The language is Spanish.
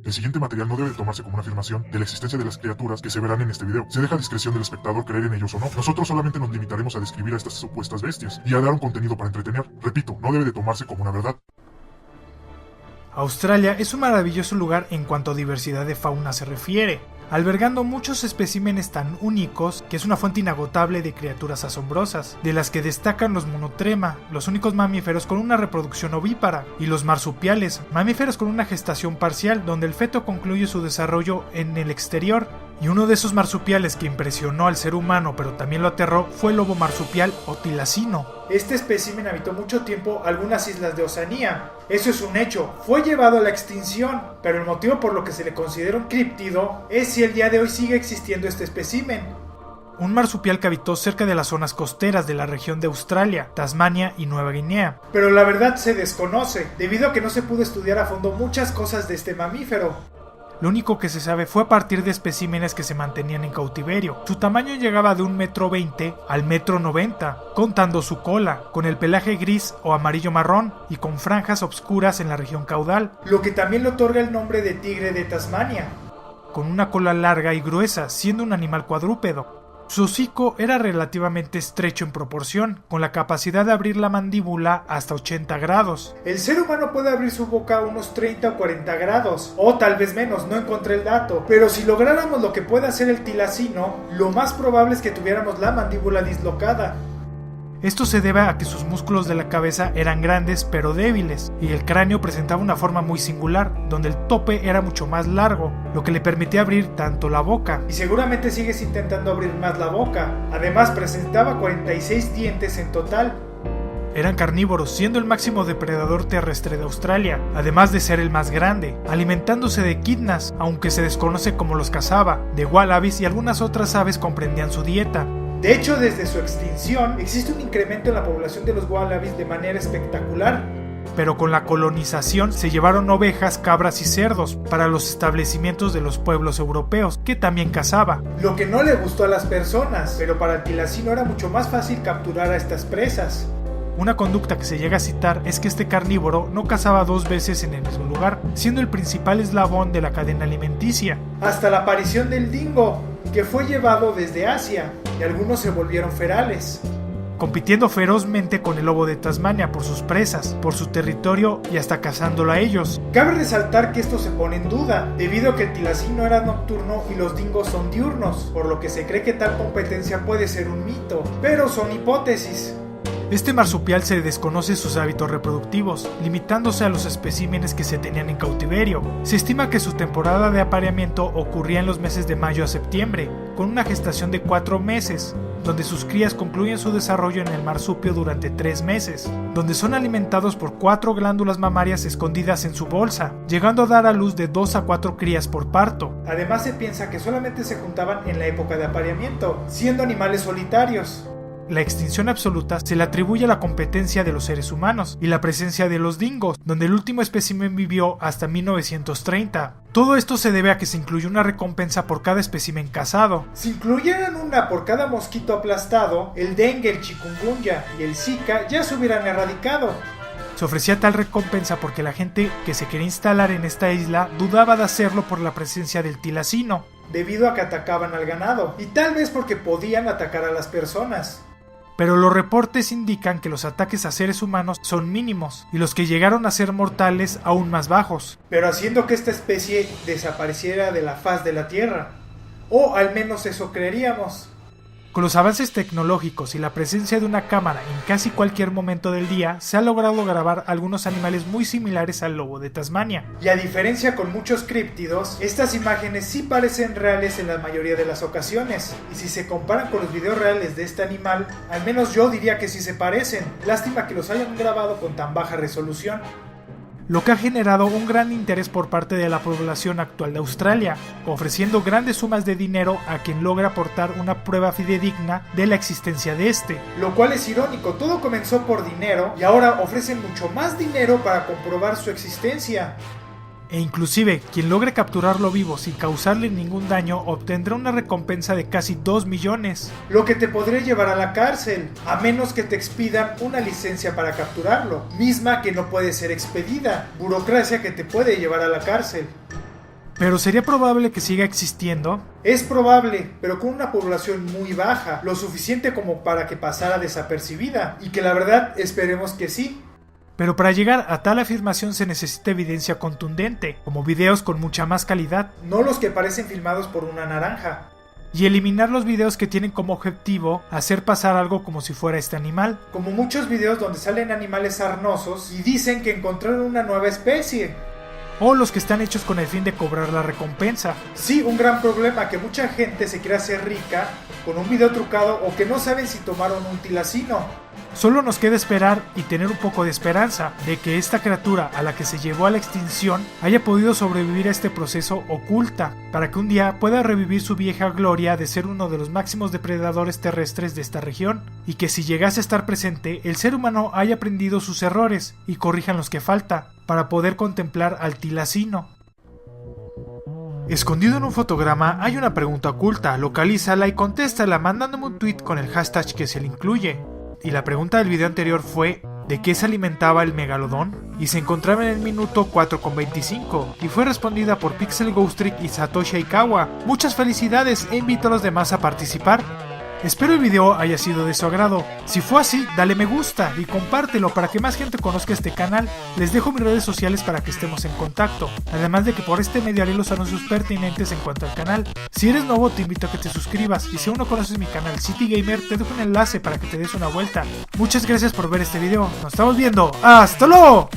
El siguiente material no debe tomarse como una afirmación de la existencia de las criaturas que se verán en este video. Se deja a discreción del espectador creer en ellos o no. Nosotros solamente nos limitaremos a describir a estas supuestas bestias y a dar un contenido para entretener. Repito, no debe de tomarse como una verdad. Australia es un maravilloso lugar en cuanto a diversidad de fauna se refiere, albergando muchos especímenes tan únicos que es una fuente inagotable de criaturas asombrosas, de las que destacan los monotrema, los únicos mamíferos con una reproducción ovípara, y los marsupiales, mamíferos con una gestación parcial donde el feto concluye su desarrollo en el exterior. Y uno de esos marsupiales que impresionó al ser humano pero también lo aterró fue el lobo marsupial o tilacino. Este espécimen habitó mucho tiempo algunas islas de Oceanía. Eso es un hecho, fue llevado a la extinción, pero el motivo por lo que se le considera un críptido es si el día de hoy sigue existiendo este espécimen. Un marsupial que habitó cerca de las zonas costeras de la región de Australia, Tasmania y Nueva Guinea. Pero la verdad se desconoce, debido a que no se pudo estudiar a fondo muchas cosas de este mamífero. Lo único que se sabe fue a partir de especímenes que se mantenían en cautiverio. Su tamaño llegaba de 1,20 m al 1,90 m, contando su cola, con el pelaje gris o amarillo marrón y con franjas obscuras en la región caudal, lo que también le otorga el nombre de tigre de Tasmania. Con una cola larga y gruesa, siendo un animal cuadrúpedo. Su hocico era relativamente estrecho en proporción, con la capacidad de abrir la mandíbula hasta 80 grados. El ser humano puede abrir su boca a unos 30 o 40 grados, o tal vez menos, no encontré el dato. Pero si lográramos lo que puede hacer el tilacino, lo más probable es que tuviéramos la mandíbula dislocada. Esto se debe a que sus músculos de la cabeza eran grandes pero débiles, y el cráneo presentaba una forma muy singular, donde el tope era mucho más largo, lo que le permitía abrir tanto la boca. Y seguramente sigues intentando abrir más la boca. Además presentaba 46 dientes en total. Eran carnívoros, siendo el máximo depredador terrestre de Australia, además de ser el más grande, alimentándose de echidnas, aunque se desconoce cómo los cazaba, de wallabies y algunas otras aves comprendían su dieta. De hecho, desde su extinción, existe un incremento en la población de los wallabies de manera espectacular. Pero con la colonización se llevaron ovejas, cabras y cerdos para los establecimientos de los pueblos europeos, que también cazaba. Lo que no le gustó a las personas, pero para el tilacino era mucho más fácil capturar a estas presas. Una conducta que se llega a citar es que este carnívoro no cazaba 2 veces en el mismo lugar, siendo el principal eslabón de la cadena alimenticia. Hasta la aparición del dingo, que fue llevado desde Asia, y algunos se volvieron ferales, compitiendo ferozmente con el lobo de Tasmania por sus presas, por su territorio y hasta cazándolo a ellos. Cabe resaltar que esto se pone en duda, debido a que el tilacino era nocturno y los dingos son diurnos, por lo que se cree que tal competencia puede ser un mito, pero son hipótesis. Este marsupial se desconoce sus hábitos reproductivos, limitándose a los especímenes que se tenían en cautiverio. Se estima que su temporada de apareamiento ocurría en los meses de mayo a septiembre, con una gestación de 4 meses, donde sus crías concluyen su desarrollo en el marsupio durante 3 meses, donde son alimentados por 4 glándulas mamarias escondidas en su bolsa, llegando a dar a luz de 2 a 4 crías por parto. Además se piensa que solamente se juntaban en la época de apareamiento, siendo animales solitarios. La extinción absoluta se le atribuye a la competencia de los seres humanos y la presencia de los dingos, donde el último espécimen vivió hasta 1930. Todo esto se debe a que se incluyó una recompensa por cada espécimen cazado. Si incluyeran una por cada mosquito aplastado, el dengue, el chikungunya y el zika ya se hubieran erradicado. Se ofrecía tal recompensa porque la gente que se quería instalar en esta isla dudaba de hacerlo por la presencia del tilacino, debido a que atacaban al ganado, y tal vez porque podían atacar a las personas. Pero los reportes indican que los ataques a seres humanos son mínimos y los que llegaron a ser mortales aún más bajos, pero haciendo que esta especie desapareciera de la faz de la Tierra, o al menos eso creeríamos. Con los avances tecnológicos y la presencia de una cámara en casi cualquier momento del día, se ha logrado grabar algunos animales muy similares al lobo de Tasmania. Y a diferencia con muchos críptidos, estas imágenes sí parecen reales en la mayoría de las ocasiones. Y si se comparan con los videos reales de este animal, al menos yo diría que sí se parecen. Lástima que los hayan grabado con tan baja resolución, lo que ha generado un gran interés por parte de la población actual de Australia, ofreciendo grandes sumas de dinero a quien logra aportar una prueba fidedigna de la existencia de este. Lo cual es irónico, todo comenzó por dinero y ahora ofrecen mucho más dinero para comprobar su existencia. E inclusive, quien logre capturarlo vivo sin causarle ningún daño obtendrá una recompensa de casi 2 millones. Lo que te podría llevar a la cárcel, a menos que te expidan una licencia para capturarlo, misma que no puede ser expedida, burocracia que te puede llevar a la cárcel. ¿Pero sería probable que siga existiendo? Es probable, pero con una población muy baja, lo suficiente como para que pasara desapercibida, y que la verdad esperemos que sí. Pero para llegar a tal afirmación se necesita evidencia contundente, como videos con mucha más calidad, no los que parecen filmados por una naranja, y eliminar los videos que tienen como objetivo hacer pasar algo como si fuera este animal, como muchos videos donde salen animales sarnosos y dicen que encontraron una nueva especie, o los que están hechos con el fin de cobrar la recompensa. Sí, un gran problema, que mucha gente se quiere hacer rica con un video trucado o que no saben si tomaron un tilacino. Solo nos queda esperar y tener un poco de esperanza de que esta criatura a la que se llevó a la extinción haya podido sobrevivir a este proceso oculta, para que un día pueda revivir su vieja gloria de ser uno de los máximos depredadores terrestres de esta región, y que si llegase a estar presente, el ser humano haya aprendido sus errores y corrijan los que falta, para poder contemplar al tilacino. Escondido en un fotograma hay una pregunta oculta, localízala y contéstala mandándome un tweet con el hashtag que se le incluye. Y la pregunta del video anterior fue ¿de qué se alimentaba el megalodón? Y se encontraba en el minuto 4:25 y fue respondida por Pixel Ghost Trick y Satoshi Aikawa. Muchas felicidades e invito a los demás a participar. Espero el video haya sido de su agrado. Si fue así, dale me gusta y compártelo para que más gente conozca este canal. Les dejo mis redes sociales para que estemos en contacto, además de que por este medio haré los anuncios pertinentes en cuanto al canal. Si eres nuevo te invito a que te suscribas y si aún no conoces mi canal City Gamer te dejo un enlace para que te des una vuelta. Muchas gracias por ver este video, nos estamos viendo, ¡hasta luego!